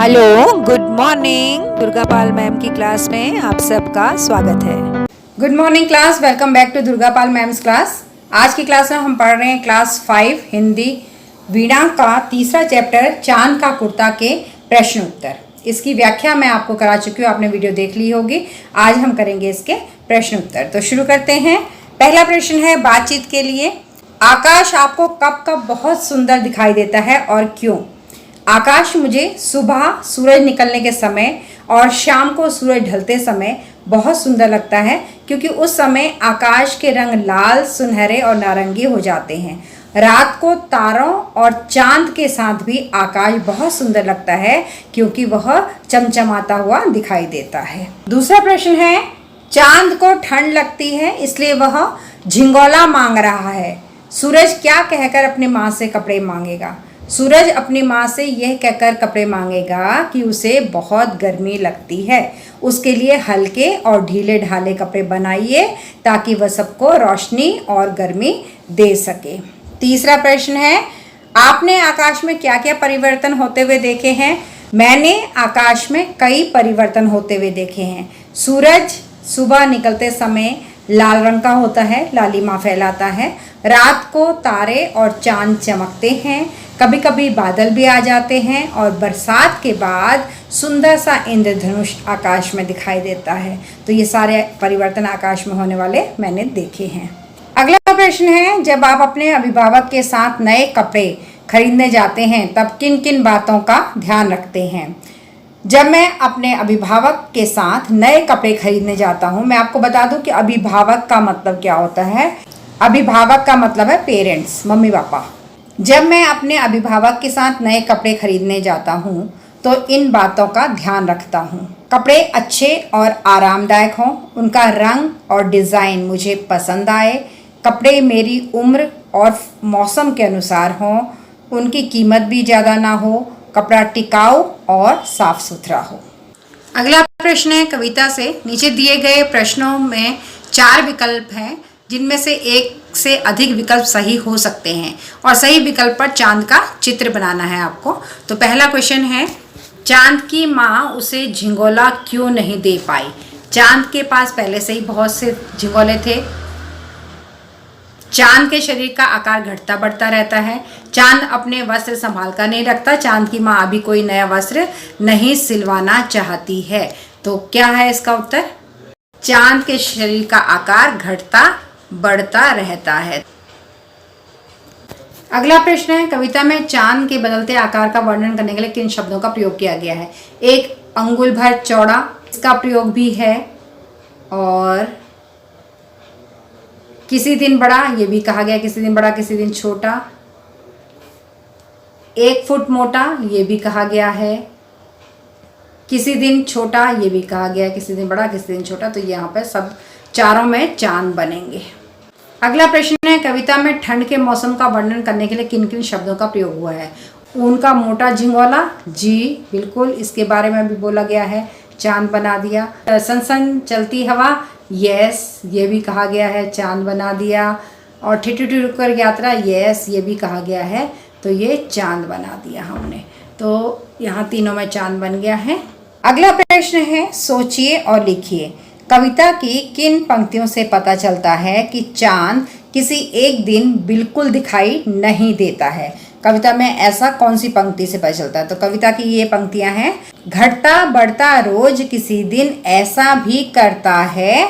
Hello, good morning. Durga Pal ma'am की class में आप सबका स्वागत है। Good morning class, welcome back to Durga Pal ma'am's class. आज की क्लास में हम पढ़ रहे हैं क्लास 5 हिंदी वीणा का तीसरा चैप्टर चांद का कुर्ता के प्रश्न उत्तर। इसकी व्याख्या मैं आपको करा चुकी हूँ, आपने वीडियो देख ली होगी। आज हम करेंगे इसके प्रश्न उत्तर। तो शुरू करते हैं। पहला प्रश्न है बातचीत के लिए। आकाश आपको कब कब बहुत सुंदर दिखाई देता है और क्यों? आकाश मुझे सुबह सूरज निकलने के समय और शाम को सूरज ढलते समय बहुत सुंदर लगता है, क्योंकि उस समय आकाश के रंग लाल, सुनहरे और नारंगी हो जाते हैं। रात को तारों और चांद के साथ भी आकाश बहुत सुंदर लगता है, क्योंकि वह चमचमाता हुआ दिखाई देता है। दूसरा प्रश्न है, चांद को ठंड लगती है इसलिए वह झिंगोला मांग रहा है। सूरज क्या कहकर अपनी माँ से कपड़े मांगेगा? सूरज अपनी माँ से यह कहकर कपड़े मांगेगा कि उसे बहुत गर्मी लगती है, उसके लिए हल्के और ढीले ढाले कपड़े बनाइए ताकि वह सबको रोशनी और गर्मी दे सके। तीसरा प्रश्न है, आपने आकाश में क्या क्या परिवर्तन होते हुए देखे हैं? मैंने आकाश में कई परिवर्तन होते हुए देखे हैं। सूरज सुबह निकलते समय लाल रंग का होता है, लालिमा फैलाता है। रात को तारे और चांद चमकते हैं, कभी कभी बादल भी आ जाते हैं और बरसात के बाद सुंदर सा इंद्रधनुष आकाश में दिखाई देता है। तो ये सारे परिवर्तन आकाश में होने वाले मैंने देखे हैं। अगला प्रश्न है, जब आप अपने अभिभावक के साथ नए कपड़े खरीदने जाते हैं तब किन किन बातों का ध्यान रखते हैं? जब मैं अपने अभिभावक के साथ नए कपड़े खरीदने जाता हूँ, मैं आपको बता दूं कि अभिभावक का मतलब क्या होता है। अभिभावक का मतलब है पेरेंट्स, मम्मी पापा। जब मैं अपने अभिभावक के साथ नए कपड़े खरीदने जाता हूँ तो इन बातों का ध्यान रखता हूँ। कपड़े अच्छे और आरामदायक हों, उनका रंग और डिज़ाइन मुझे पसंद आए, कपड़े मेरी उम्र और मौसम के अनुसार हों, उनकी कीमत भी ज़्यादा ना हो, कपड़ा टिकाऊ और साफ सुथरा हो। अगला प्रश्न है कविता से। नीचे दिए गए प्रश्नों में 4 विकल्प हैं, जिनमें से एक से अधिक विकल्प सही हो सकते हैं और सही विकल्प पर चांद का चित्र बनाना है आपको। तो पहला क्वेश्चन है, चांद की माँ उसे झिंगोला क्यों नहीं दे पाई? चांद के पास पहले से ही बहुत से झिंगोले थे। चांद के शरीर का आकार घटता बढ़ता रहता है। चांद अपने वस्त्र संभाल कर नहीं रखता। चांद की माँ अभी कोई नया वस्त्र नहीं सिलवाना चाहती है। तो क्या है इसका उत्तर? चांद के शरीर का आकार घटता बढ़ता रहता है। अगला प्रश्न है, कविता में चांद के बदलते आकार का वर्णन करने के लिए किन शब्दों का प्रयोग किया गया है? एक, अंगुल भर चौड़ा, इसका प्रयोग भी है। और किसी दिन बड़ा, ये भी कहा गया, किसी दिन बड़ा किसी दिन छोटा। 1 फुट मोटा, ये भी कहा गया है। किसी दिन छोटा, ये भी कहा गया है, किसी दिन बड़ा किसी दिन छोटा। तो यहाँ पर सब चारों में चांद बनेंगे। अगला प्रश्न है, कविता में ठंड के मौसम का वर्णन करने के लिए किन किन शब्दों का प्रयोग हुआ है? ऊन का मोटा झिंगोला, जी बिल्कुल, इसके बारे में भी बोला गया है, चांद बना दिया। सन चलती हवा, यस, ये भी कहा गया है, चांद बना दिया। और ठिठुर रुकर यात्रा, यस, ये भी कहा गया है, तो ये चांद बना दिया हमने। तो यहाँ तीनों में चांद बन गया है। अगला प्रश्न है, सोचिए और लिखिए। कविता की किन पंक्तियों से पता चलता है कि चांद किसी एक दिन बिल्कुल दिखाई नहीं देता है? कविता में ऐसा कौन सी पंक्ति से पता चलता है? तो कविता की ये पंक्तियां हैं, घटता बढ़ता रोज किसी दिन ऐसा भी करता है,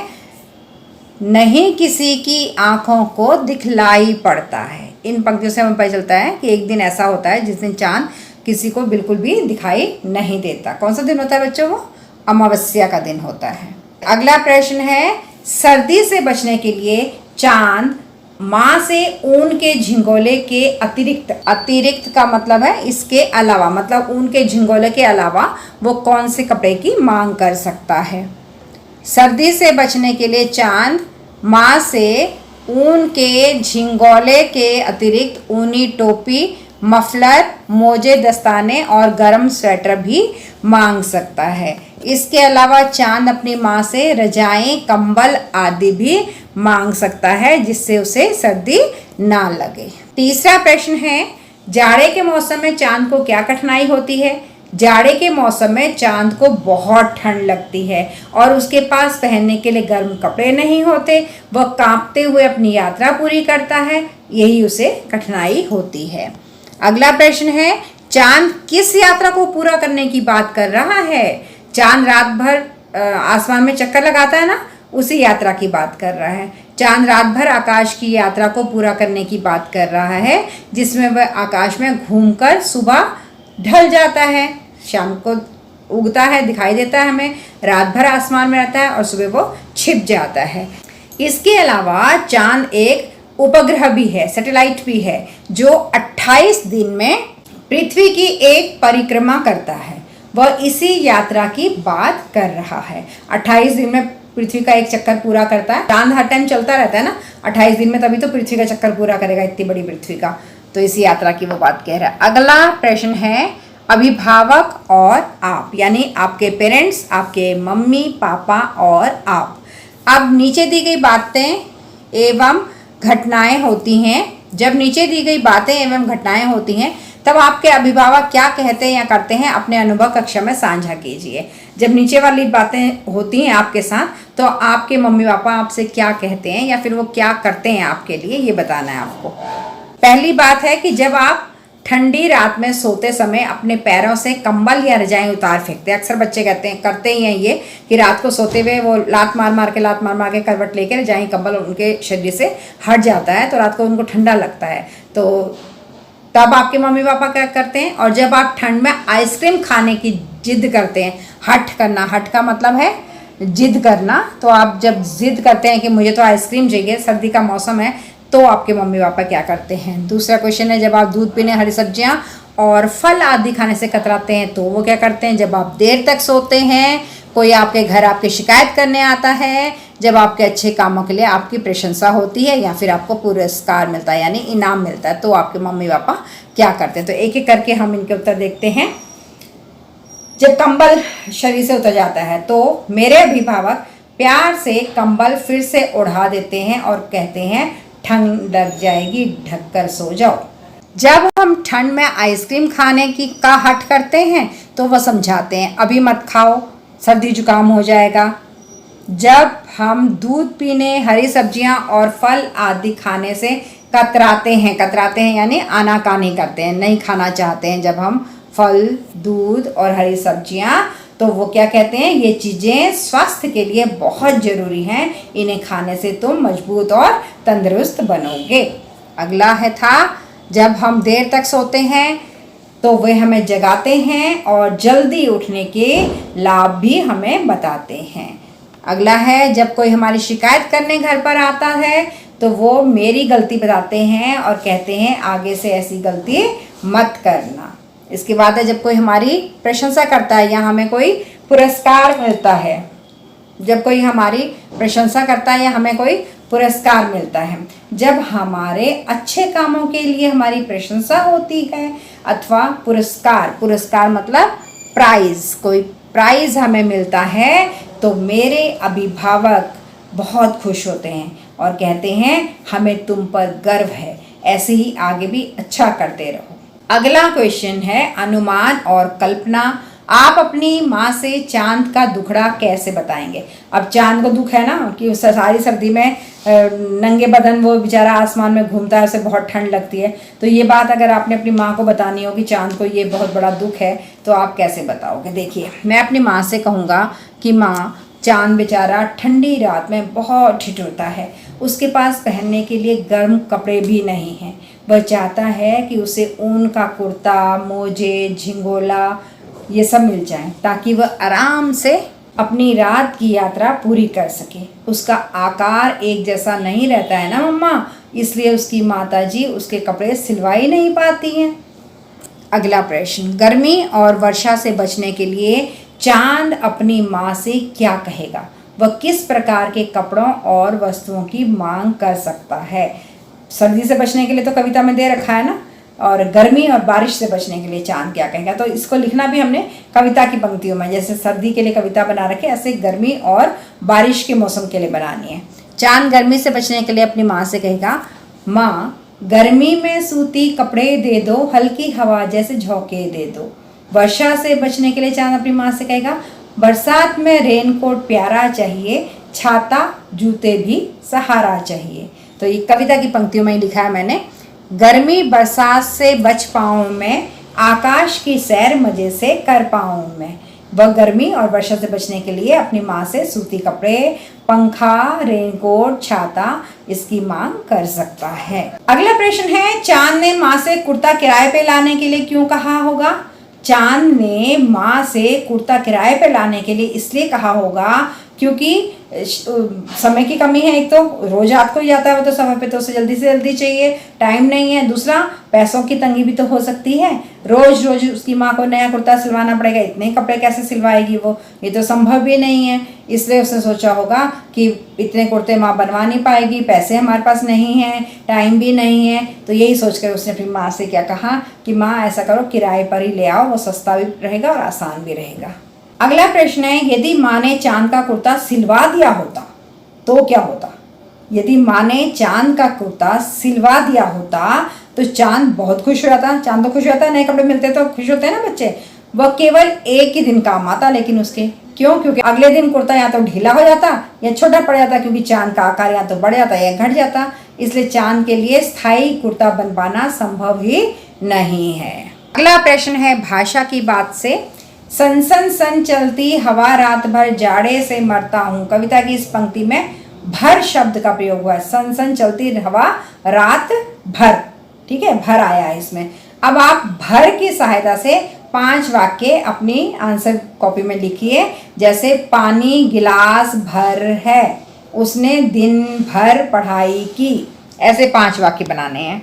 नहीं किसी की आंखों को दिखलाई पड़ता है। इन पंक्तियों से हमें पता चलता है कि एक दिन ऐसा होता है जिस दिन चांद किसी को बिल्कुल भी दिखाई नहीं देता। कौन सा दिन होता है बच्चों? वो अमावस्या का दिन होता है। अगला प्रश्न है, सर्दी से बचने के लिए चांद माँ से ऊन के झिंगोले के अतिरिक्त का मतलब है इसके अलावा, मतलब ऊन के झिंगोले के अलावा वो कौन से कपड़े की मांग कर सकता है? सर्दी से बचने के लिए चांद माँ से ऊन के झिंगोले के अतिरिक्त ऊनी टोपी, मफलर, मोजे, दस्ताने और गर्म स्वेटर भी मांग सकता है। इसके अलावा चांद अपनी माँ से रजाएं, कंबल आदि भी मांग सकता है, जिससे उसे सर्दी ना लगे। तीसरा प्रश्न है, जाड़े के मौसम में चांद को क्या कठिनाई होती है? जाड़े के मौसम में चांद को बहुत ठंड लगती है और उसके पास पहनने के लिए गर्म कपड़े नहीं होते। वह कांपते हुए अपनी यात्रा पूरी करता है, यही उसे कठिनाई होती है। अगला प्रश्न है, चांद किस यात्रा को पूरा करने की बात कर रहा है? चांद रात भर आसमान में चक्कर लगाता है ना, उसी यात्रा की बात कर रहा है। चांद रात भर आकाश की यात्रा को पूरा करने की बात कर रहा है, जिसमें वह आकाश में घूमकर सुबह ढल जाता है, शाम को उगता है, दिखाई देता है हमें, रात भर आसमान में रहता है और सुबह वो छिप जाता है। इसके अलावा चांद एक उपग्रह भी है, सैटेलाइट भी है, जो 28 दिन में पृथ्वी की एक परिक्रमा करता है। वह इसी यात्रा की बात कर रहा है। 28 दिन में पृथ्वी का एक चक्कर पूरा करता है। चांद हर टाइम चलता रहता है ना, 28 दिन में, तभी तो पृथ्वी का चक्कर पूरा करेगा, इतनी बड़ी पृथ्वी का। तो इसी यात्रा की वो बात कह रहा है। अगला प्रश्न है, अभिभावक और आप, यानी आपके पेरेंट्स, आपके मम्मी पापा और आप। अब नीचे दी गई बातें एवं घटनाएं होती हैं। जब नीचे दी गई बातें एवं घटनाएं होती हैं तब आपके अभिभावक क्या कहते हैं या करते हैं, अपने अनुभव कक्षा में साझा कीजिए। जब नीचे वाली बातें होती हैं आपके साथ तो आपके मम्मी पापा आपसे क्या कहते हैं या फिर वो क्या करते हैं आपके लिए, ये बताना है आपको। पहली बात है कि जब आप ठंडी रात में सोते समय अपने पैरों से कंबल या रजाई उतार फेंकते हैं। अक्सर बच्चे कहते हैं, करते ही हैं ये, कि रात को सोते हुए वो लात मार मार के करवट लेके रजाई कंबल उनके शरीर से हट जाता है, तो रात को उनको ठंडा लगता है। तो तब आपके मम्मी पापा क्या करते हैं? और जब आप ठंड में आइसक्रीम खाने की जिद करते हैं, हठ करना, हठ का मतलब है जिद करना, तो आप जब जिद करते हैं कि मुझे तो आइसक्रीम चाहिए, सर्दी का मौसम है, तो आपके मम्मी पापा क्या करते हैं? दूसरा क्वेश्चन है, जब आप दूध पीने, हरी सब्जियां और फल आदि खाने से कतराते हैं तो वो क्या करते हैं? जब आप देर तक सोते हैं, कोई आपके घर आपकी शिकायत करने आता है, जब आपके अच्छे कामों के लिए आपकी प्रशंसा होती है या फिर आपको पुरस्कार मिलता है यानी इनाम मिलता है, तो आपके मम्मी पापा क्या करते हैं? तो एक एक करके हम इनके उत्तर देखते हैं। जब कंबल शरीर से उतर जाता है तो मेरे अभिभावक प्यार से कंबल फिर से उड़ा देते हैं और कहते हैं, ठंड लग जाएगी, ढककर सो जाओ। जब हम ठंड में आइसक्रीम खाने की का हट करते हैं तो वह समझाते हैं, अभी मत खाओ, सर्दी जुकाम हो जाएगा। जब हम दूध पीने, हरी सब्जियां और फल आदि खाने से कतराते हैं यानी आनाकानी करते हैं, नहीं खाना चाहते हैं जब हम फल, दूध और हरी सब्जियां, तो वो क्या कहते हैं? ये चीज़ें स्वास्थ्य के लिए बहुत ज़रूरी हैं, इन्हें खाने से तुम मजबूत और तंदुरुस्त बनोगे। अगला है था, जब हम देर तक सोते हैं तो वे हमें जगाते हैं और जल्दी उठने के लाभ भी हमें बताते हैं। अगला है, जब कोई हमारी शिकायत करने घर पर आता है तो वो मेरी गलती बताते हैं और कहते हैं, आगे से ऐसी गलती मत करना। इसके बाद है, जब कोई हमारी प्रशंसा करता है या हमें कोई पुरस्कार मिलता है, जब कोई हमारी प्रशंसा करता है या हमें कोई पुरस्कार मिलता है, जब हमारे अच्छे कामों के लिए हमारी प्रशंसा होती है अथवा पुरस्कार मतलब प्राइज, कोई प्राइज हमें मिलता है, तो मेरे अभिभावक बहुत खुश होते हैं और कहते हैं, हमें तुम पर गर्व है, ऐसे ही आगे भी अच्छा करते रहो। अगला क्वेश्चन है, अनुमान और कल्पना। आप अपनी माँ से चांद का दुखड़ा कैसे बताएंगे? अब चांद को दुख है ना कि सारी सर्दी में नंगे बदन वो बेचारा आसमान में घूमता है, उसे बहुत ठंड लगती है, तो ये बात अगर आपने अपनी माँ को बतानी हो कि चांद को ये बहुत बड़ा दुख है, तो आप कैसे बताओगे? देखिए, मैं अपनी माँ से कहूँगा कि माँ, चांद बेचारा ठंडी रात में बहुत ठिठुरता है, उसके पास पहनने के लिए गर्म कपड़े भी नहीं हैं। वह चाहता है कि उसे ऊन का कुर्ता, मोजे, झिंगोला ये सब मिल जाए ताकि वह आराम से अपनी रात की यात्रा पूरी कर सके। उसका आकार एक जैसा नहीं रहता है ना मम्मा, इसलिए उसकी माताजी उसके कपड़े सिलवा ही नहीं पाती हैं। अगला प्रश्न, गर्मी और वर्षा से बचने के लिए चांद अपनी माँ से क्या कहेगा? वह किस प्रकार के कपड़ों और वस्तुओं की मांग कर सकता है? सर्दी से बचने के लिए तो कविता में दे रखा है ना, और गर्मी और बारिश से बचने के लिए चांद क्या कहेगा? तो इसको लिखना भी हमने कविता की पंक्तियों में, जैसे सर्दी के लिए कविता बना रखे, ऐसे गर्मी और बारिश के मौसम के लिए बनानी है। चांद गर्मी से बचने के लिए अपनी माँ से कहेगा, माँ गर्मी में सूती कपड़े दे दो, हल्की हवा जैसे झोंके दे दो। वर्षा से बचने के लिए चांद अपनी माँ से कहेगा बरसात में रेनकोट प्यारा चाहिए, छाता जूते भी सहारा चाहिए। तो ये कविता की पंक्तियों में ही लिखा है मैंने। गर्मी बरसात से बच पाऊँ मैं, आकाश की सैर मजे से कर पाऊँ मैं। वह गर्मी और वर्षा से बचने के लिए अपनी माँ से सूती कपड़े, पंखा, रेनकोट, छाता इसकी मांग कर सकता है। अगला प्रश्न है, चांद ने माँ से कुर्ता किराए पे लाने के लिए क्यों कहा होगा? चांद ने माँ से कुर्ता किराए पे लाने के लिए इसलिए कहा होगा क्योंकि समय की कमी है। एक तो रोज रात को ही जाता है वो तो समय पे, तो उसे जल्दी से जल्दी चाहिए, टाइम नहीं है। दूसरा पैसों की तंगी भी तो हो सकती है, रोज रोज उसकी माँ को नया कुर्ता सिलवाना पड़ेगा, इतने कपड़े कैसे सिलवाएगी वो, ये तो संभव भी नहीं है। इसलिए उसने सोचा होगा कि इतने कुर्ते माँ बनवा नहीं पाएगी, पैसे हमारे पास नहीं है, टाइम भी नहीं है। तो यही सोचकर उसने अपनी माँ से क्या कहा कि माँ ऐसा करो किराए पर ही ले आओ, वो सस्ता भी रहेगा और आसान भी रहेगा। अगला प्रश्न है, यदि माँ ने चांद का कुर्ता सिलवा दिया होता तो क्या होता? यदि माँ ने चांद का कुर्ता सिलवा दिया होता तो चांद बहुत खुश हो जाता। चांद तो खुश हो जाता है, नए कपड़े मिलते तो खुश होते हैं ना बच्चे। वह केवल एक ही दिन काम आता लेकिन उसके, क्यों? क्योंकि अगले दिन कुर्ता या तो ढीला हो जाता या छोटा पड़ जाता, क्योंकि चांद का आकार या तो बढ़ जाता या घट जाता। इसलिए चांद के लिए स्थायी कुर्ता बन पाना संभव ही नहीं है। अगला प्रश्न है, भाषा की बात से, सन सन सन चलती हवा रात भर जाड़े से मरता हूँ। कविता की इस पंक्ति में भर शब्द का प्रयोग हुआ है। सन सन चलती हवा रात भर, ठीक है, भर आया है इसमें। अब आप भर की सहायता से 5 वाक्य अपनी आंसर कॉपी में लिखिए। जैसे पानी गिलास भर है, उसने दिन भर पढ़ाई की। ऐसे 5 वाक्य बनाने हैं।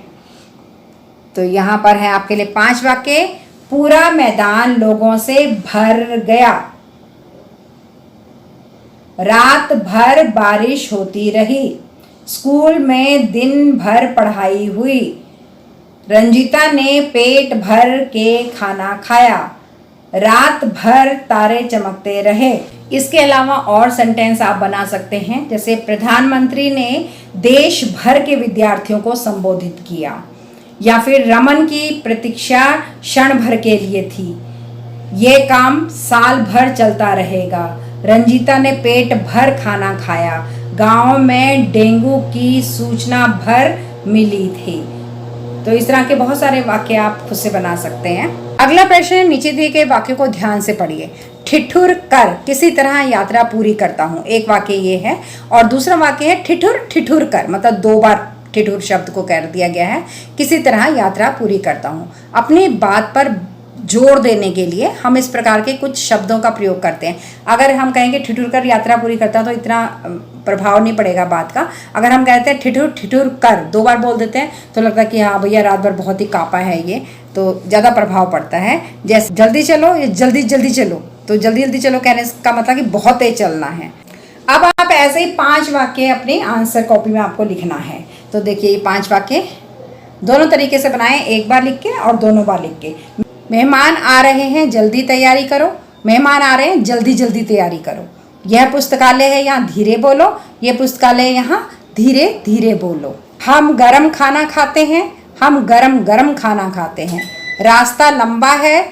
तो यहाँ पर है आपके लिए 5 वाक्य। पूरा मैदान लोगों से भर गया, रात भर बारिश होती रही, स्कूल में दिन भर पढ़ाई हुई, रंजीता ने पेट भर के खाना खाया, रात भर तारे चमकते रहे। इसके अलावा और सेंटेंस आप बना सकते हैं, जैसे प्रधानमंत्री ने देश भर के विद्यार्थियों को संबोधित किया, या फिर रमन की प्रतीक्षा क्षण भर के लिए थी, ये काम साल भर चलता रहेगा, रंजीता ने पेट भर खाना खाया, गांव में डेंगू की सूचना भर मिली थी। तो इस तरह के बहुत सारे वाक्य आप खुद से बना सकते हैं। अगला प्रश्न है, नीचे दिए गए वाक्यों को ध्यान से पढ़िए। ठिठुर कर किसी तरह यात्रा पूरी करता हूँ, एक वाक्य ये है। और दूसरा वाक्य है ठिठुर ठिठुर कर, मतलब 2 बार ठिठुर शब्द को कह दिया गया है। किसी तरह यात्रा पूरी करता हूँ। अपनी बात पर जोर देने के लिए हम इस प्रकार के कुछ शब्दों का प्रयोग करते हैं। अगर हम कहेंगे ठिठुर कर यात्रा पूरी करता तो इतना प्रभाव नहीं पड़ेगा बात का। अगर हम कहते हैं ठिठुर ठिठुर कर 2 बार बोल देते हैं तो लगता है कि हाँ भैया रात भर बहुत ही काँपा है ये, तो ज़्यादा प्रभाव पड़ता है। जैसे जल्दी चलो या जल्दी जल्दी चलो, तो जल्दी जल्दी चलो कहने का मतलब कि बहुत तेज चलना है। अब आप ऐसे ही 5 वाक्य अपनी आंसर कॉपी में आपको लिखना है। तो देखिए ये 5 वाक्य दोनों तरीके से बनाएं, एक बार लिख के और दोनों बार लिख के। मेहमान आ रहे हैं जल्दी तैयारी करो, मेहमान आ रहे हैं जल्दी जल्दी तैयारी करो। यह पुस्तकालय है यहाँ धीरे बोलो, यह पुस्तकालय यहाँ धीरे धीरे बोलो। हम गरम खाना खाते हैं, हम गरम गरम खाना खाते हैं। रास्ता लंबा है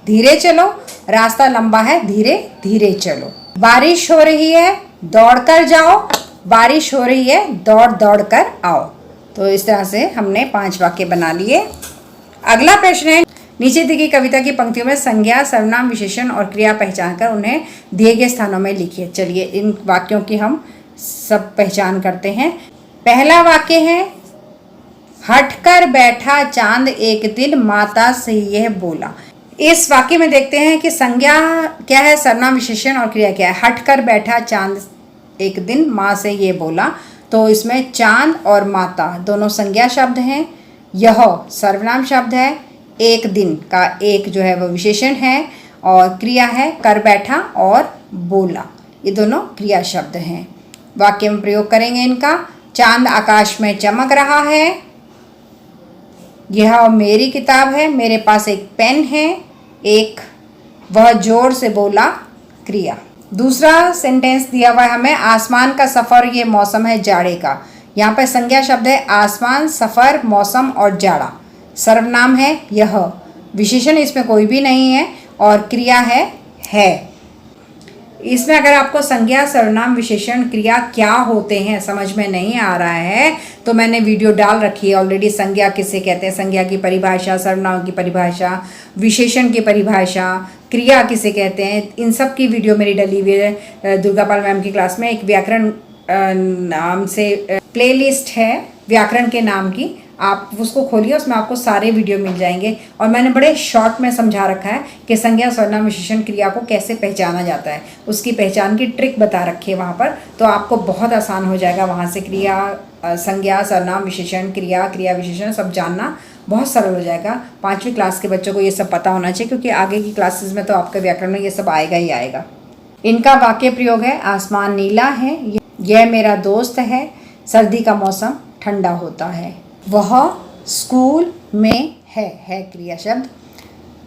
धीरे चलो, रास्ता लंबा है धीरे धीरे चलो। बारिश हो रही है दौड़ कर जाओ, बारिश हो रही है दौड़ दौड़ कर आओ। तो इस तरह से हमने 5 वाक्य बना लिए। अगला प्रश्न है, नीचे दी गई कविता की पंक्तियों में संज्ञा, सर्वनाम, विशेषण और क्रिया पहचान कर उन्हें दिए गए स्थानों में लिखिए। चलिए इन वाक्यों की हम सब पहचान करते हैं। पहला वाक्य है, हटकर बैठा चांद एक दिन माता से यह बोला। इस वाक्य में देखते हैं कि संज्ञा क्या है, सर्वनाम, विशेषण और क्रिया क्या है। हटकर बैठा चांद एक दिन माँ से ये बोला, तो इसमें चांद और माता दोनों संज्ञा शब्द हैं। यह सर्वनाम शब्द है, एक दिन का एक जो है वो विशेषण है, और क्रिया है कर बैठा और बोला, ये दोनों क्रिया शब्द हैं। वाक्य में प्रयोग करेंगे इनका। चांद आकाश में चमक रहा है, यह मेरी किताब है, मेरे पास एक पेन है, एक वह जोर से बोला, क्रिया। दूसरा सेंटेंस दिया हुआ है हमें, आसमान का सफ़र ये मौसम है जाड़े का। यहाँ पर संज्ञा शब्द है आसमान, सफ़र, मौसम और जाड़ा। सर्वनाम है यह, विशेषण इसमें कोई भी नहीं है। और क्रिया है। इसमें अगर आपको संज्ञा, सर्वनाम, विशेषण, क्रिया क्या होते हैं समझ में नहीं आ रहा है तो मैंने वीडियो डाल रखी है ऑलरेडी। संज्ञा किसे कहते हैं, संज्ञा की परिभाषा, सर्वनाम की परिभाषा, विशेषण की परिभाषा, क्रिया किसे कहते हैं, इन सब की वीडियो मेरी डली हुई है दुर्गापाल मैम की क्लास में। एक व्याकरण नाम से प्लेलिस्ट है व्याकरण के नाम की, आप उसको खोलिए, उसमें आपको सारे वीडियो मिल जाएंगे। और मैंने बड़े शॉर्ट में समझा रखा है कि संज्ञा, सर्वनाम, विशेषण, क्रिया को कैसे पहचाना जाता है, उसकी पहचान की ट्रिक बता रखी है वहाँ पर, तो आपको बहुत आसान हो जाएगा वहाँ से क्रिया, संज्ञा, सर्वनाम, विशेषण, क्रिया, क्रिया विशेषण सब जानना बहुत सरल हो जाएगा। 5वीं क्लास के बच्चों को ये सब पता होना चाहिए, क्योंकि आगे की क्लासेस में तो आपके व्याकरण में ये सब आएगा ही आएगा। इनका वाक्य प्रयोग है, आसमान नीला है, यह मेरा दोस्त है, सर्दी का मौसम ठंडा होता है, वह स्कूल में है क्रिया शब्द।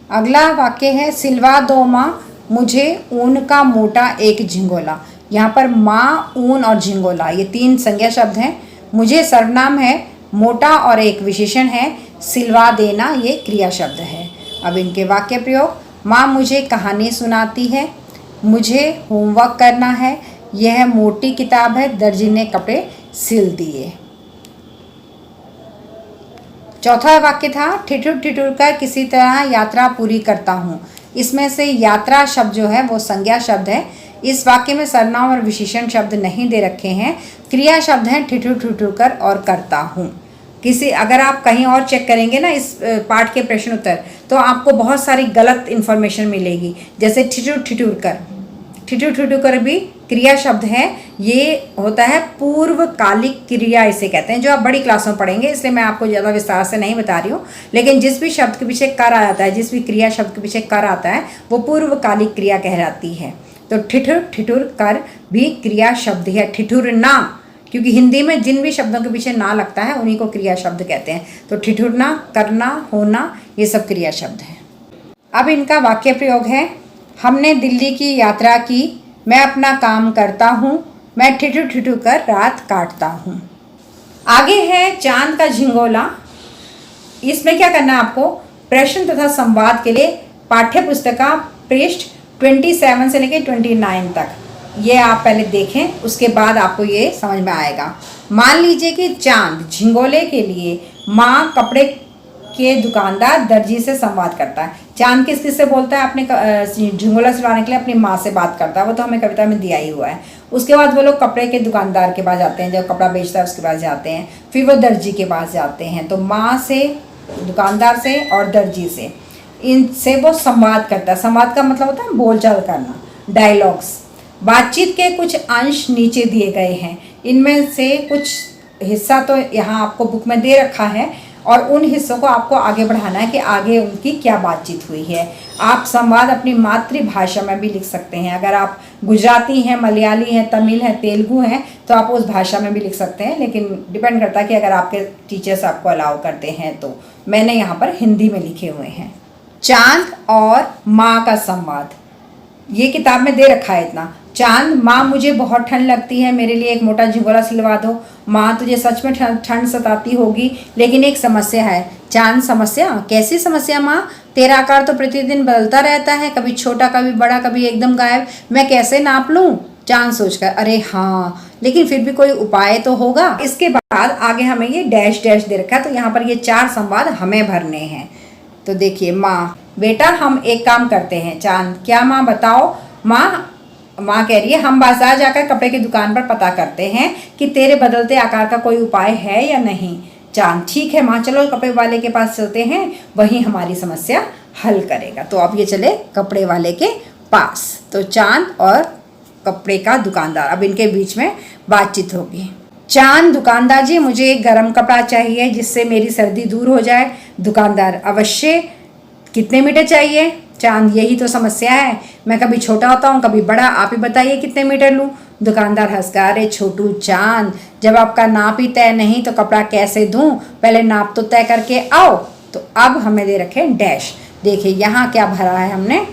अगला वाक्य है, सिलवा दो माँ मुझे ऊन का मोटा एक झिंगोला। यहाँ पर माँ, ऊन और झिंगोला ये 3 संज्ञा शब्द हैं। मुझे सर्वनाम है, मोटा और एक विशेषण है, सिलवा देना ये क्रिया शब्द है। अब इनके वाक्य प्रयोग, माँ मुझे कहानी सुनाती है, मुझे होमवर्क करना है, यह मोटी किताब है, दर्जी ने कपड़े सिल दिए। चौथा वाक्य था, ठिठुर ठिठुर कर किसी तरह यात्रा पूरी करता हूँ। इसमें से यात्रा शब्द जो है वो संज्ञा शब्द है। इस वाक्य में सर्वनाम और विशेषण शब्द नहीं दे रखे हैं, क्रिया शब्द हैं ठिठुर ठिठुर कर और करता हूँ। अगर आप कहीं और चेक करेंगे ना इस पाठ के प्रश्न उत्तर, तो आपको बहुत सारी गलत इन्फॉर्मेशन मिलेगी। जैसे ठिठुर ठिठुर कर, ठिठुर ठिठुर कर भी क्रिया शब्द है, ये होता है पूर्वकालिक क्रिया इसे कहते हैं, जो आप बड़ी क्लासों में पढ़ेंगे, इसलिए मैं आपको ज़्यादा विस्तार से नहीं बता रही हूँ। लेकिन जिस भी शब्द के पीछे कर आ जाता है, जिस भी क्रिया शब्द के पीछे कर आता है, वो पूर्वकालिक क्रिया कहलाती है। तो ठिठुर ठिठुर कर भी क्रिया शब्द है। ठिठुर ना, क्योंकि हिंदी में जिन भी शब्दों के पीछे ना लगता है उन्हीं को क्रिया शब्द कहते हैं। तो ठिठुरना, करना, होना ये सब क्रिया शब्द हैं। अब इनका वाक्य प्रयोग है, हमने दिल्ली की यात्रा की, मैं अपना काम करता हूँ, मैं ठिठुर ठिठुर कर रात काटता हूँ। आगे है चांद का झिंगोला। इसमें क्या करना है आपको, प्रश्न तथा संवाद के लिए पाठ्य पुस्तक का पृष्ठ 27 से लेकर 29 तक ये आप पहले देखें, उसके बाद आपको ये समझ में आएगा। मान लीजिए कि चांद झिंगोले के लिए माँ कपड़े के दुकानदार दर्जी से संवाद करता है। चांद किस किस से बोलता है, अपने झिंगोला सिलवाने के लिए अपनी माँ से बात करता है, वो तो हमें कविता में दिया ही हुआ है। उसके बाद वो लोग कपड़े के दुकानदार के पास जाते हैं, जब कपड़ा बेचता है उसके पास जाते हैं, फिर वो दर्जी के पास जाते हैं। तो माँ से, दुकानदार से और दर्जी से, इनसे वो संवाद करता है। संवाद का मतलब होता है बोलचाल करना, डायलॉग्स। बातचीत के कुछ अंश नीचे दिए गए हैं, इनमें से कुछ हिस्सा तो यहाँ आपको बुक में दे रखा है और उन हिस्सों को आपको आगे बढ़ाना है कि आगे उनकी क्या बातचीत हुई है। आप संवाद अपनी मातृभाषा में भी लिख सकते हैं। अगर आप गुजराती हैं, मलयाली हैं, तमिल हैं, तेलुगु हैं, तो आप उस भाषा में भी लिख सकते हैं, लेकिन डिपेंड करता है कि अगर आपके टीचर्स आपको अलाउ करते हैं तो। मैंने यहाँ पर हिंदी में लिखे हुए हैं। चांद और माँ का संवाद, ये किताब में दे रखा है इतना। चांद, माँ मुझे बहुत ठंड लगती है, मेरे लिए एक मोटा झिंगोला सिलवा दो। माँ तुझे सच में ठंड सताती होगी, लेकिन एक समस्या है। चांद, समस्या? कैसी समस्या माँ? तेरा आकार तो प्रतिदिन बदलता रहता है, कभी छोटा कभी बड़ा कभी एकदम गायब, मैं कैसे नाप लूँ? चांद सोचकर, अरे हाँ, लेकिन फिर भी कोई उपाय तो होगा। इसके बाद आगे हमें ये डैश डैश दे रखा है, तो यहाँ पर ये 4 संवाद हमें भरने हैं। तो देखिए, माँ, बेटा हम एक काम करते हैं। चांद, क्या माँ बताओ? माँ कह रही है, हम बाजार जाकर कपड़े की दुकान पर पता करते हैं कि तेरे बदलते आकार का कोई उपाय है या नहीं। चांद, ठीक है माँ, चलो कपड़े वाले के पास चलते हैं, वही हमारी समस्या हल करेगा। तो अब ये चले कपड़े वाले के पास। तो चांद और कपड़े का दुकानदार, अब इनके बीच में बातचीत होगी। चांद, दुकानदार जी मुझे एक गर्म कपड़ा चाहिए जिससे मेरी सर्दी दूर हो जाए। दुकानदार, अवश्य, कितने मीटर चाहिए? चांद, यही तो समस्या है, मैं कभी छोटा होता हूँ कभी बड़ा, आप ही बताइए कितने मीटर लूँ? दुकानदार हंसकर, अरे छोटू चांद, जब आपका नाप ही तय नहीं तो कपड़ा कैसे दूँ, पहले नाप तो तय करके आओ। तो अब हमें दे रखे डैश, देखिए यहाँ क्या भरा है हमने,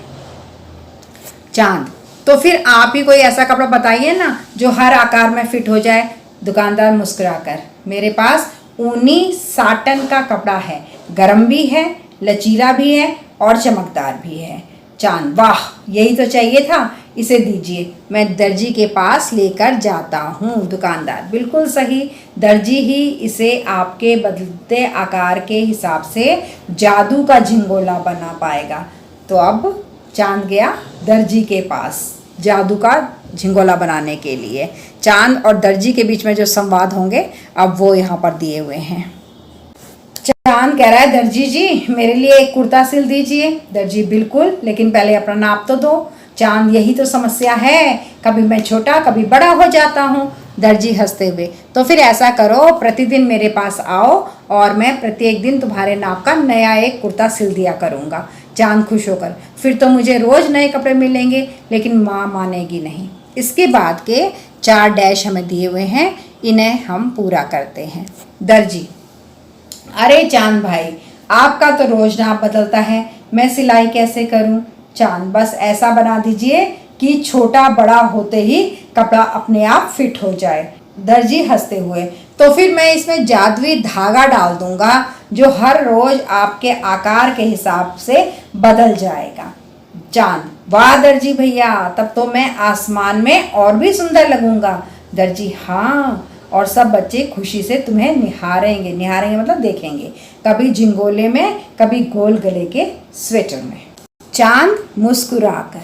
चांद, तो फिर आप ही कोई ऐसा कपड़ा बताइए ना जो हर आकार में फिट हो जाए। दुकानदार मुस्कुराकर, मेरे पास ऊनी साटन का कपड़ा है, गर्म भी है, लचीला भी है और चमकदार भी है। चांद, वाह यही तो चाहिए था, इसे दीजिए, मैं दर्जी के पास लेकर जाता हूँ। दुकानदार, बिल्कुल सही, दर्जी ही इसे आपके बदलते आकार के हिसाब से जादू का झिंगोला बना पाएगा। तो अब चांद गया दर्जी के पास जादू का झिंगोला बनाने के लिए। चांद और दर्जी के बीच में जो संवाद होंगे अब वो यहाँ पर दिए हुए हैं। चांद कह रहा है, दर्जी जी मेरे लिए एक कुर्ता सिल दीजिए। दर्जी, बिल्कुल, लेकिन पहले अपना नाप तो दो। चांद, यही तो समस्या है, कभी मैं छोटा कभी बड़ा हो जाता हूँ। दर्जी हंसते हुए, तो फिर ऐसा करो, प्रतिदिन मेरे पास आओ और मैं प्रत्येक दिन तुम्हारे नाप का नया एक कुर्ता सिल दिया करूँगा। चांद खुश होकर, फिर तो मुझे रोज़ नए कपड़े मिलेंगे। लेकिन माँ मानेगी नहीं। इसके बाद के 4 डैश हमें दिए हुए हैं, इन्हें हम पूरा करते हैं। दर्जी, अरे चांद भाई, आपका तो रोज नाप बदलता है, मैं सिलाई कैसे करूं? चांद, बस ऐसा बना दीजिए कि छोटा बड़ा होते ही कपड़ा अपने आप फिट हो जाए। दर्जी हंसते हुए, तो फिर मैं इसमें जादुई धागा डाल दूंगा जो हर रोज आपके आकार के हिसाब से बदल जाएगा। चांद, वाह दर्जी भैया, तब तो मैं आसमान में और भी सुंदर लगूंगा। दर्जी, हाँ, और सब बच्चे खुशी से तुम्हें निहारेंगे। निहारेंगे मतलब देखेंगे, कभी झिंगोले में, कभी गोल गले के स्वेटर में। चांद मुस्कुराकर,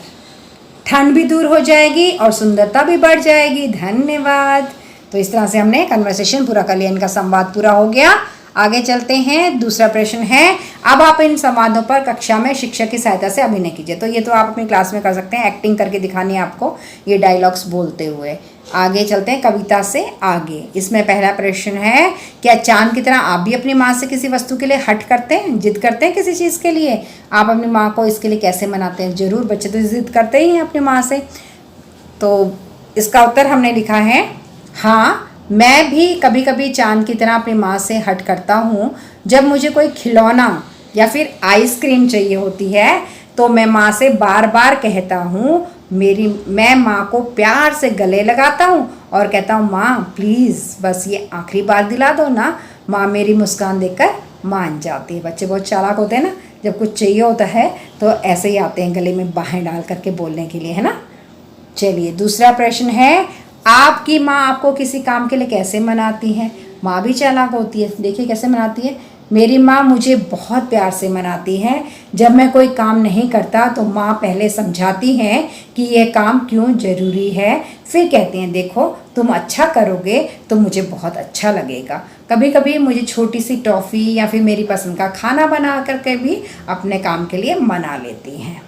ठंड भी दूर हो जाएगी और सुंदरता भी बढ़ जाएगी। धन्यवाद। तो इस तरह से हमने कन्वर्सेशन पूरा कर लिया, इनका संवाद पूरा हो गया। आगे चलते हैं। दूसरा प्रश्न है, अब आप इन संवादों पर कक्षा में शिक्षक की सहायता से अभिनय कीजिए। तो ये तो आप अपनी क्लास में कर सकते हैं, एक्टिंग करके दिखानी है आपको ये डायलॉग्स बोलते हुए। आगे चलते हैं कविता से आगे। इसमें पहला प्रश्न है, क्या चांद की तरह आप भी अपनी माँ से किसी वस्तु के लिए हट करते हैं, जिद करते हैं किसी चीज़ के लिए? आप अपनी माँ को इसके लिए कैसे मनाते हैं? जरूर, बच्चे तो जिद करते ही हैं अपनी माँ से। तो इसका उत्तर हमने लिखा है, हाँ, मैं भी कभी कभी चांद की तरह अपनी माँ से हट करता हूँ। जब मुझे कोई खिलौना या फिर आइसक्रीम चाहिए होती है तो मैं माँ से बार बार कहता हूँ, मैं माँ को प्यार से गले लगाता हूँ और कहता हूँ, माँ प्लीज़ बस ये आखिरी बार दिला दो ना। माँ मेरी मुस्कान देखकर मान जाती है। बच्चे बहुत चालाक होते हैं ना, जब कुछ चाहिए होता है तो ऐसे ही आते हैं गले में बाहें डाल करके बोलने के लिए, है ना। चलिए, दूसरा प्रश्न है, आपकी माँ आपको किसी काम के लिए कैसे मनाती है? माँ भी चालाक होती है, देखिए कैसे मनाती है। मेरी माँ मुझे बहुत प्यार से मनाती है। जब मैं कोई काम नहीं करता तो माँ पहले समझाती हैं कि यह काम क्यों ज़रूरी है, फिर कहती हैं, देखो तुम अच्छा करोगे तो मुझे बहुत अच्छा लगेगा। कभी कभी मुझे छोटी सी टॉफ़ी या फिर मेरी पसंद का खाना बना करके भी अपने काम के लिए मना लेती हैं।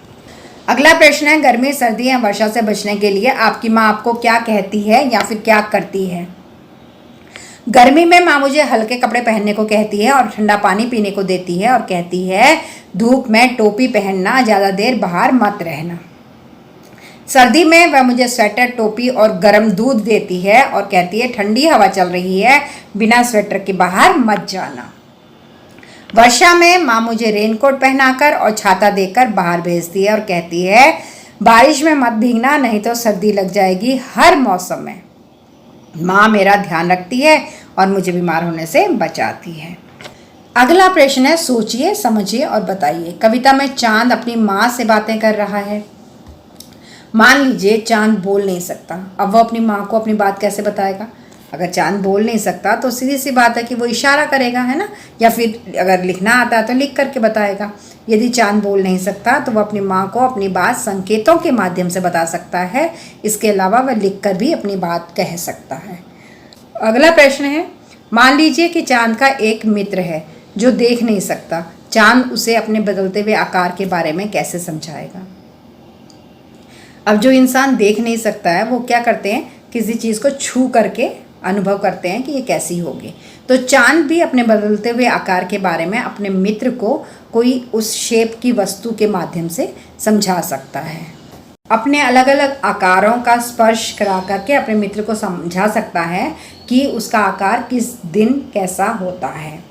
अगला प्रश्न है, गर्मी, सर्दी या वर्षा से बचने के लिए आपकी माँ आपको क्या कहती है या फिर क्या करती है? गर्मी में माँ मुझे हल्के कपड़े पहनने को कहती है और ठंडा पानी पीने को देती है और कहती है, धूप में टोपी पहनना, ज़्यादा देर बाहर मत रहना। सर्दी में वह मुझे स्वेटर, टोपी और गर्म दूध देती है और कहती है, ठंडी हवा चल रही है, बिना स्वेटर के बाहर मत जाना। वर्षा में माँ मुझे रेनकोट पहनाकर और छाता देकर बाहर भेजती है और कहती है, बारिश में मत भीगना, नहीं तो सर्दी लग जाएगी। हर मौसम में माँ मेरा ध्यान रखती है और मुझे बीमार होने से बचाती है। अगला प्रश्न है, सोचिए, समझिए और बताइए। कविता में चांद अपनी माँ से बातें कर रहा है। मान लीजिए चांद बोल नहीं सकता, अब वो अपनी माँ को अपनी बात कैसे बताएगा? अगर चांद बोल नहीं सकता तो सीधी सी बात है कि वो इशारा करेगा, है ना, या फिर अगर लिखना आता है तो लिख करके बताएगा। यदि चांद बोल नहीं सकता तो वह अपनी माँ को अपनी बात संकेतों के माध्यम से बता सकता है। इसके अलावा वह लिख कर भी अपनी बात कह सकता है। अगला प्रश्न है, मान लीजिए कि चांद का एक मित्र है जो देख नहीं सकता। चांद उसे अपने बदलते हुए आकार के बारे में कैसे समझाएगा? अब जो इंसान देख नहीं सकता है वो क्या करते हैं, किसी चीज़ को छू करके अनुभव करते हैं कि ये कैसी होगी। तो चांद भी अपने बदलते हुए आकार के बारे में अपने मित्र को कोई उस शेप की वस्तु के माध्यम से समझा सकता है। अपने अलग अलग आकारों का स्पर्श करा करके अपने मित्र को समझा सकता है कि उसका आकार किस दिन कैसा होता है।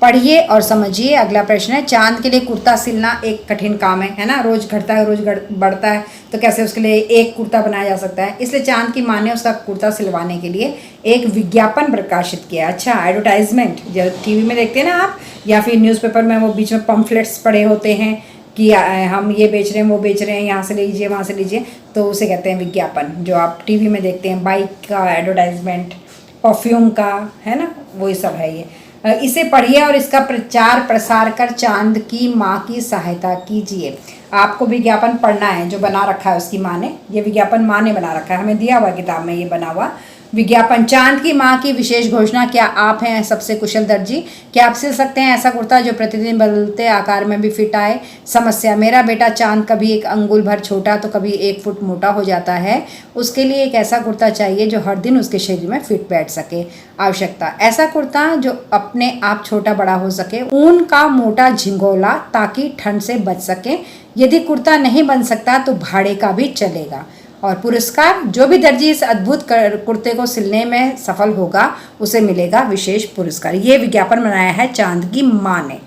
पढ़िए और समझिए। अगला प्रश्न है, चांद के लिए कुर्ता सिलना एक कठिन काम है ना, रोज घटता है रोज बढ़ता है, तो कैसे उसके लिए एक कुर्ता बनाया जा सकता है? इसलिए चांद की माँ ने उसका कुर्ता सिलवाने के लिए एक विज्ञापन प्रकाशित किया। अच्छा, एडवर्टाइजमेंट जो टीवी में देखते हैं ना आप, या फिर न्यूज़पेपर में वो बीच में पम्फलेट्स पड़े होते हैं, कि हम ये बेच रहे हैं, वो बेच रहे हैं, यहाँ से लीजिए, वहाँ से लीजिए, तो उसे कहते हैं विज्ञापन। जो आप टीवी में देखते हैं, बाइक का एडवर्टाइजमेंट, परफ्यूम का, है ना, वही सब है ये। इसे पढ़िए और इसका प्रचार प्रसार कर चांद की माँ की सहायता कीजिए। आपको विज्ञापन पढ़ना है, जो बना रखा है उसकी माँ ने, ये विज्ञापन माँ ने बना रखा है, हमें दिया हुआ किताब में ये बना हुआ विज्ञापन। चांद की माँ की विशेष घोषणा, क्या आप हैं सबसे कुशल दर्जी? क्या आप सिल सकते हैं ऐसा कुर्ता जो प्रतिदिन बदलते आकार में भी फिट आए? समस्या, मेरा बेटा चांद कभी 1 अंगुल भर छोटा तो कभी 1 फुट मोटा हो जाता है। उसके लिए एक ऐसा कुर्ता चाहिए जो हर दिन उसके शरीर में फिट बैठ सके। आवश्यकता, ऐसा कुर्ता जो अपने आप छोटा बड़ा हो सके, ऊन का मोटा झिंगोला ताकि ठंड से बच सके। यदि कुर्ता नहीं बन सकता तो भाड़े का भी चलेगा। और पुरस्कार, जो भी दर्जी इस अद्भुत कुर्ते को सिलने में सफल होगा उसे मिलेगा विशेष पुरस्कार। ये विज्ञापन बनाया है चांद की माँ ने।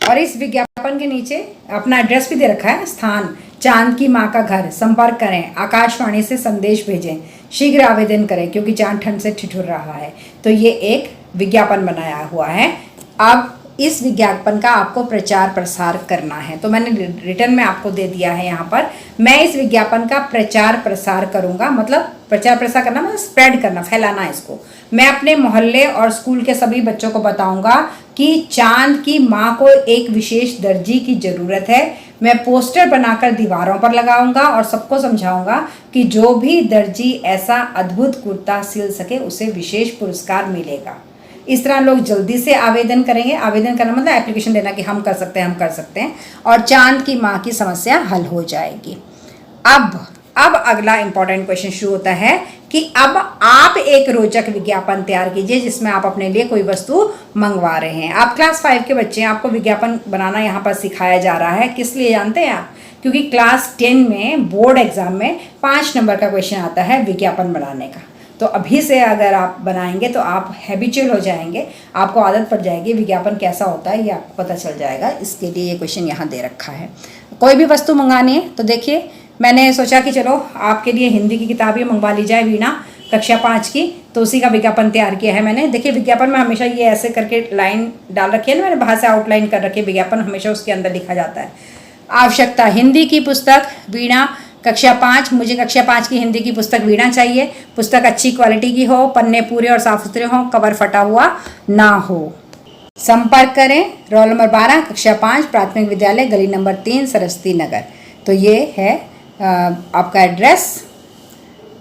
और इस विज्ञापन के नीचे अपना एड्रेस भी दे रखा है, स्थान चांद की माँ का घर, संपर्क करें, आकाशवाणी से संदेश भेजें, शीघ्र आवेदन करें क्योंकि चांद ठंड से ठिठुर रहा है। तो ये एक विज्ञापन बनाया हुआ है। अब इस विज्ञापन का आपको प्रचार प्रसार करना है, तो मैंने रिटर्न में आपको दे दिया है यहाँ पर। मैं इस विज्ञापन का प्रचार प्रसार करूँगा, मतलब प्रचार प्रसार करना मतलब स्प्रेड करना, फैलाना इसको। मैं अपने मोहल्ले और स्कूल के सभी बच्चों को बताऊंगा कि चांद की माँ को एक विशेष दर्जी की ज़रूरत है। मैं पोस्टर बनाकर दीवारों पर लगाऊंगा और सबको समझाऊंगा कि जो भी दर्जी ऐसा अद्भुत कुर्ता सिल सके उसे विशेष पुरस्कार मिलेगा। इस तरह लोग जल्दी से आवेदन करेंगे। आवेदन करना मतलब एप्लीकेशन देना कि हम कर सकते हैं, हम कर सकते हैं, और चांद की माँ की समस्या हल हो जाएगी। अब अगला इंपॉर्टेंट क्वेश्चन शुरू होता है कि अब आप एक रोचक विज्ञापन तैयार कीजिए जिसमें आप अपने लिए कोई वस्तु मंगवा रहे हैं। आप क्लास 5 के बच्चे हैं, आपको विज्ञापन बनाना यहाँ पर सिखाया जा रहा है। किस लिए जानते हैं आप? क्योंकि क्लास 10 में बोर्ड एग्जाम में 5 नंबर का क्वेश्चन आता है विज्ञापन बनाने का। तो अभी से अगर आप बनाएंगे तो आप हैबिचुअल हो जाएंगे, आपको आदत पड़ जाएगी, विज्ञापन कैसा होता है ये आपको पता चल जाएगा। इसके लिए ये क्वेश्चन यहाँ दे रखा है। कोई भी वस्तु मंगानी है तो देखिए, मैंने सोचा कि चलो आपके लिए हिंदी की किताबें मंगवा ली जाए, वीणा कक्षा 5 की, तो उसी का विज्ञापन तैयार किया है मैंने। देखिए विज्ञापन में हमेशा ये ऐसे करके लाइन डाल रखी है ना, मैंने बाहर से आउटलाइन कर रखी है, विज्ञापन हमेशा उसके अंदर लिखा जाता है। आवश्यकता, हिंदी की पुस्तक वीणा कक्षा 5, मुझे कक्षा 5 की हिंदी की पुस्तक वीणा चाहिए। पुस्तक अच्छी क्वालिटी की हो, पन्ने पूरे और साफ सुथरे हों, कवर फटा हुआ ना हो। संपर्क करें, रोल नंबर 12, कक्षा 5, प्राथमिक विद्यालय, गली नंबर 3, सरस्वती नगर। तो ये है आपका एड्रेस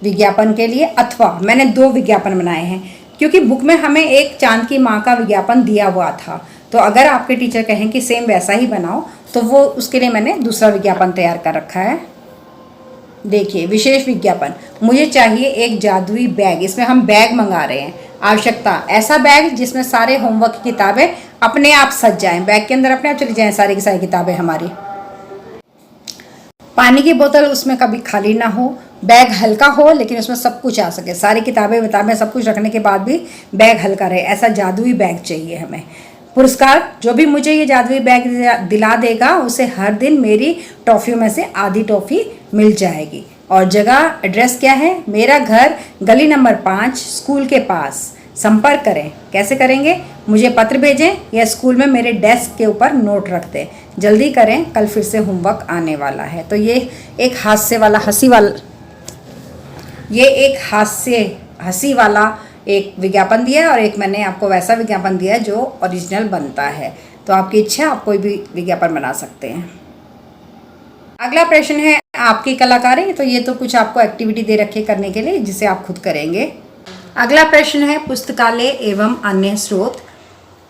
विज्ञापन के लिए। अथवा मैंने 2 विज्ञापन बनाए हैं क्योंकि बुक में हमें एक चांद की माँ का विज्ञापन दिया हुआ था, तो अगर आपके टीचर कहें कि सेम वैसा ही बनाओ तो वो उसके लिए मैंने दूसरा विज्ञापन तैयार कर रखा है। देखिए विशेष विज्ञापन, मुझे चाहिए एक जादुई बैग, इसमें हम बैग मंगा रहे हैं। आवश्यकता, ऐसा बैग जिसमें सारे होमवर्क की किताबें अपने आप सज जाएं, बैग के अंदर अपने आप चली जाएं सारी की सारी किताबें हमारी। पानी की बोतल उसमें कभी खाली ना हो, बैग हल्का हो लेकिन उसमें सब कुछ आ सके, सारी किताबें विताबें सब कुछ रखने के बाद भी बैग हल्का रहे, ऐसा जादुई बैग चाहिए हमें। पुरस्कार, जो भी मुझे ये जादुई बैग दिला देगा उसे हर दिन मेरी टॉफ़ियों में से आधी टॉफ़ी मिल जाएगी। और जगह एड्रेस क्या है? मेरा घर गली नंबर 5, स्कूल के पास। संपर्क करें, कैसे करेंगे? मुझे पत्र भेजें या स्कूल में मेरे डेस्क के ऊपर नोट रख दें। जल्दी करें, कल फिर से होमवर्क आने वाला है। तो ये एक हंसी वाला एक विज्ञापन दिया है और एक मैंने आपको वैसा विज्ञापन दिया है जो ओरिजिनल बनता है। तो आपकी इच्छा, आप कोई भी विज्ञापन बना सकते हैं। अगला प्रश्न है आपकी कलाकारी। तो ये तो कुछ आपको एक्टिविटी दे रखे करने के लिए जिसे आप खुद करेंगे। अगला प्रश्न है पुस्तकालय एवं अन्य स्रोत।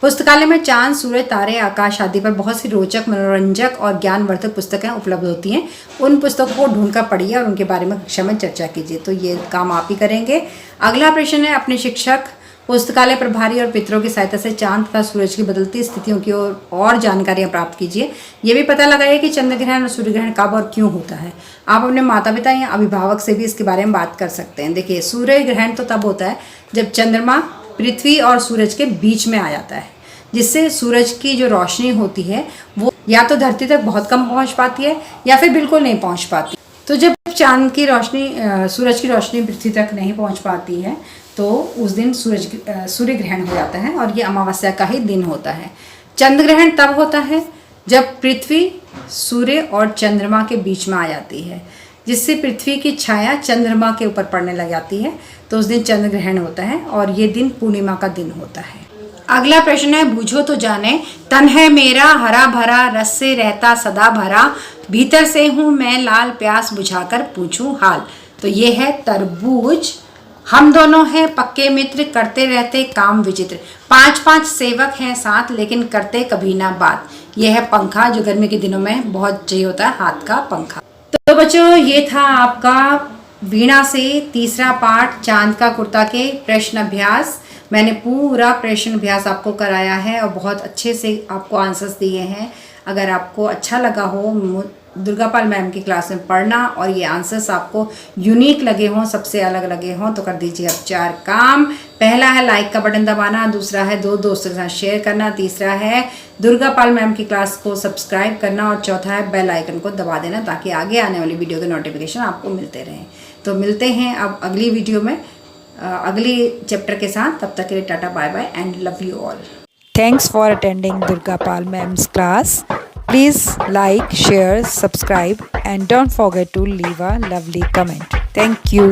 पुस्तकालय में चांद, सूरज, तारे, आकाश आदि पर बहुत सी रोचक, मनोरंजक और ज्ञानवर्धक पुस्तकें उपलब्ध होती हैं। उन पुस्तकों को ढूंढकर पढ़िए और उनके बारे में कक्षा में चर्चा कीजिए। तो ये काम आप ही करेंगे। अगला प्रश्न है अपने शिक्षक, पुस्तकालय प्रभारी और पितरों की सहायता से चांद तथा सूरज की बदलती स्थितियों की और जानकारियाँ प्राप्त कीजिए। ये भी पता लगाइए कि चंद्र ग्रहण और सूर्य ग्रहण कब और क्यों होता है। आप अपने माता पिता या अभिभावक से भी इसके बारे में बात कर सकते हैं। देखिए सूर्य ग्रहण तो तब होता है जब चंद्रमा पृथ्वी और सूरज के बीच में आ जाता है, जिससे सूरज की जो रोशनी होती है वो या तो धरती तक बहुत कम पहुंच पाती है या फिर बिल्कुल नहीं पहुंच पाती। तो जब चांद की रोशनी, सूरज की रोशनी पृथ्वी तक नहीं पहुंच पाती है तो उस दिन सूर्य ग्रहण हो जाता है और ये अमावस्या का ही दिन होता है। चंद्र ग्रहण तब होता है जब पृथ्वी सूर्य और चंद्रमा के बीच में आ जाती है, जिससे पृथ्वी की छाया चंद्रमा के ऊपर पड़ने लग जाती है। तो उस दिन चंद्र ग्रहण होता है और ये दिन पूर्णिमा का दिन होता है। अगला प्रश्न है, बूझो तो जाने, तन है मेरा हरा भरा, रस से रहता सदा भरा, भीतर से हूँ मैं लाल, प्यास बुझाकर पूछूं हाल। तो ये है तरबूज। हम दोनों हैं पक्के मित्र, करते रहते काम विचित्र, 5-5 सेवक हैं साथ, लेकिन करते कभी ना बात। यह है पंखा, जो गर्मी के दिनों में बहुत चाहिए होता है, हाथ का पंखा। तो बच्चों, ये था आपका वीणा से तीसरा पाठ चांद का कुर्ता के प्रश्न अभ्यास। मैंने पूरा प्रश्न अभ्यास आपको कराया है और बहुत अच्छे से आपको आंसर्स दिए हैं। अगर आपको अच्छा लगा हो दुर्गापाल मैम की क्लास में पढ़ना और ये आंसर्स आपको यूनिक लगे हों, सबसे अलग लगे हों, तो कर दीजिए अब 4 काम। पहला है लाइक का बटन दबाना, दूसरा है 2 दोस्तों के साथ शेयर करना, तीसरा है दुर्गापाल मैम की क्लास को सब्सक्राइब करना और चौथा है बेल आइकन को दबा देना, ताकि आगे आने वाली वीडियो के नोटिफिकेशन आपको मिलते रहें। तो मिलते हैं अब अगली वीडियो में अगली चैप्टर के साथ। तब तक के लिए tata bye bye and love you all. Thanks for attending Durgapal Ma'am's class. Please like, share, subscribe and don't forget to leave a lovely comment. Thank you.